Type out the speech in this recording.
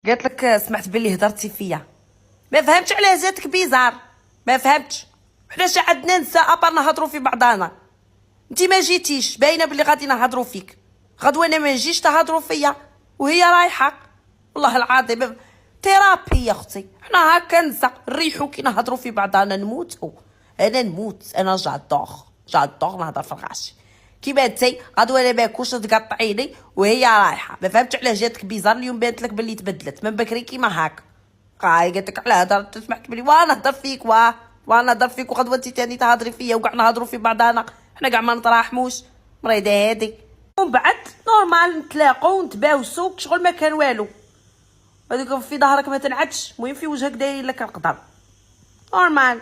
قالت لك سمعت بلي هضرتي فيا. ما فهمتش علاه جاتك بيزار. ما فهمتش. حنا شي عندنا نساء ابار نهضروا في بعضانا. انت ما جيتيش، باينه بلي غادي نهضروا فيك. غدوه انا ما نجيش تهضروا فيا وهي رايحه. والله العظيم تيرابي يا اختي. حنا هكا نساء نريحو كي نهضروا في بعضانا نموتو. انا نموت، انا جادوغ نهضر في الغاشي. كيما انتي غدوه انا ماكوش تقطعيني وهي رايحه. ما فهمتش علاه جاتك بيزار. اليوم بانت لك بلي تبدلت من بكري كيما هاك. قالت لك على هضرت سمعت بلي وانا نهضر فيك وانا نهضر فيك وغدوه انتي تاني تهضري فيا وكاع نهضروا في بعضانا. حنا كاع ما نتراحموش. مريضه هادي. ومن بعد نورمال نتلاقاو ونتباوسو شغل ما كان والو. هذيك في ظهرك ما تنعدش، المهم في وجهك داير لك القدر نورمال.